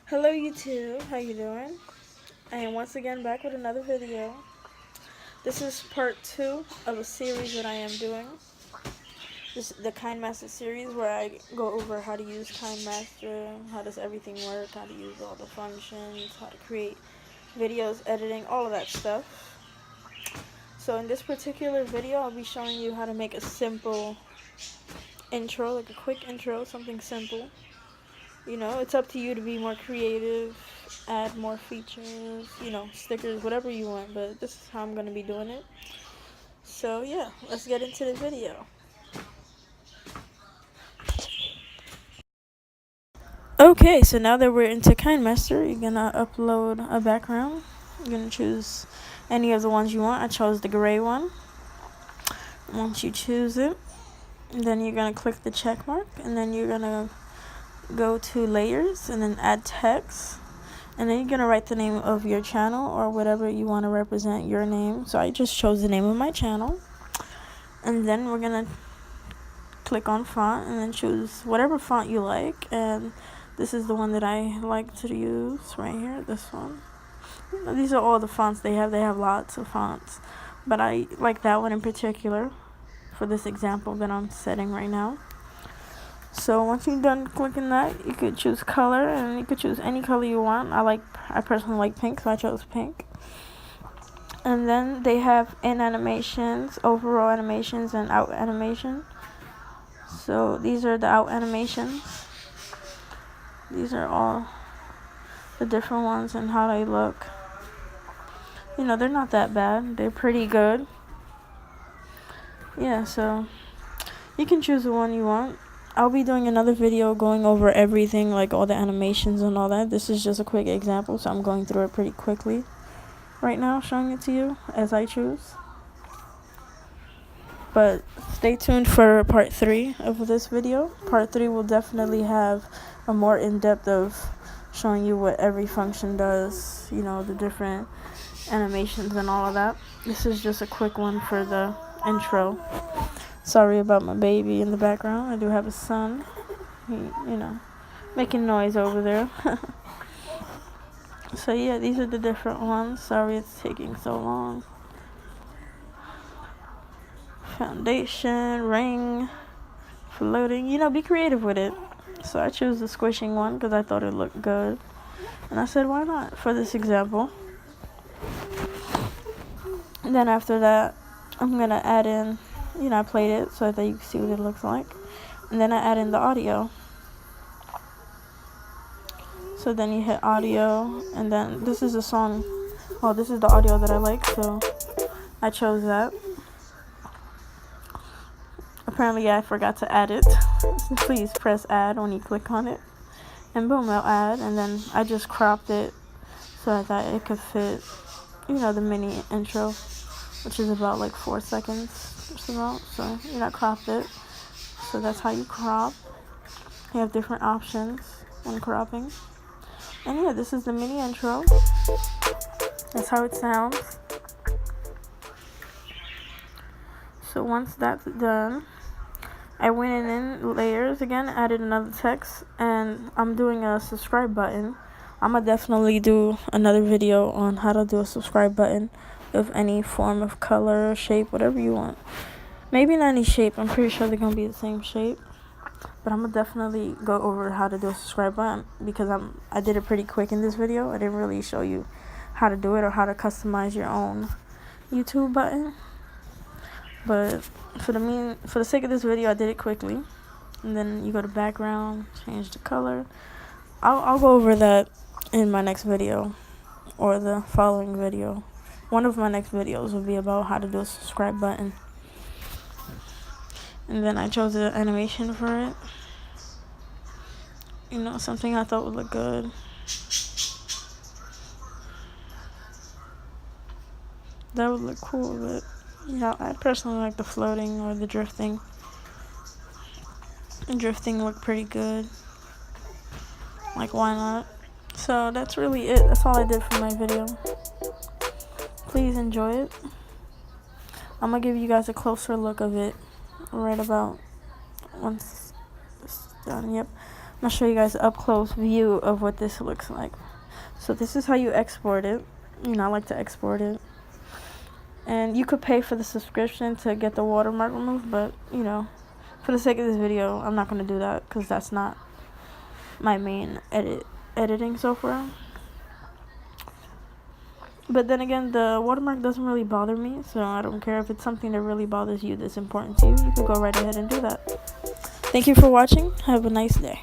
Hello YouTube, how you doing? I am once again back with another video. This is part 2 of a series that I am doing. This is the KineMaster series where I go over how to use KineMaster, how does everything work, how to use all the functions, how to create videos, editing, all of that stuff. So in this particular video, I'll be showing you how to make a simple intro, like a quick intro, something simple. You know, it's up to you to be more creative, add more features, you know, stickers, whatever you want, but this is how I'm going to be doing it. So yeah, let's get into the video. Okay, so now that we're into KineMaster, you're going to upload a background. You're going to choose any of the ones you want. I chose the gray one. Once you choose it, then you're going to click the check mark, and then you're going to go to layers and then add text, and then you're gonna write the name of your channel or whatever you want to represent your name. So I just chose the name of my channel, and then we're gonna click on font and then choose whatever font you like, and this is the one that I like to use right here, this one. These are all the fonts they have lots of fonts, but I like that one in particular for this example that I'm setting right now. So once you're done clicking that, you could choose color, and you could choose any color you want. I personally like pink, so I chose pink. And then they have in animations, overall animations, and out animation. So these are the out animations. These are all the different ones and how they look. You know, they're not that bad. They're pretty good. Yeah, so you can choose the one you want. I'll be doing another video going over everything, like all the animations and all that. This is just a quick example, so I'm going through it pretty quickly right now, showing it to you as I choose. But stay tuned for part 3 of this video. Part 3 will definitely have a more in-depth of showing you what every function does, you know, the different animations and all of that. This is just a quick one for the intro. Sorry about my baby in the background. I do have a son. He, you know, making noise over there. So yeah, these are the different ones. Sorry it's taking so long. Foundation, ring, floating. You know, be creative with it. So I chose the squishing one because I thought it looked good. And I said, why not for this example? And then after that, I'm going to add in, you know, I played it so that you can see what it looks like. And then I add in the audio. So then you hit audio, and then this is a song. Well, this is the audio that I like, so I chose that. Apparently I forgot to add it. So please press add when you click on it. And boom, I'll add. And then I just cropped it so that it could fit, you know, the mini intro, which is about like 4 seconds. So you know, cropped it. So that's how you crop. You have different options when cropping. And yeah, this is the mini intro. That's how it sounds. So once that's done, I went in layers again, added another text, and I'm doing a subscribe button. I'm gonna definitely do another video on how to do a subscribe button of any form of color, shape, whatever you want. Maybe not any shape. I'm pretty sure they're gonna be the same shape. But I'm gonna definitely go over how to do a subscribe button because I did it pretty quick in this video. I didn't really show you how to do it or how to customize your own YouTube button. But for the sake of this video, I did it quickly. And then you go to background, change the color. I'll go over that in my next video or the following video. One of my next videos will be about how to do a subscribe button. And then I chose the animation for it. You know, something I thought would look good. That would look cool, but you know, I personally like the floating or the drifting. The drifting looked pretty good. Like, why not? So that's really it. That's all I did for my video. Please enjoy it. I'm gonna give you guys a closer look of it right about once it's done. Yep, I'm gonna show you guys an up close view of what this looks like. So this is how you export it. You know, I like to export it. And you could pay for the subscription to get the watermark removed, but you know, for the sake of this video, I'm not gonna do that because that's not my main editing software. But then again, the watermark doesn't really bother me, so I don't care if it's something that really bothers you that's important to you. You can go right ahead and do that. Thank you for watching. Have a nice day.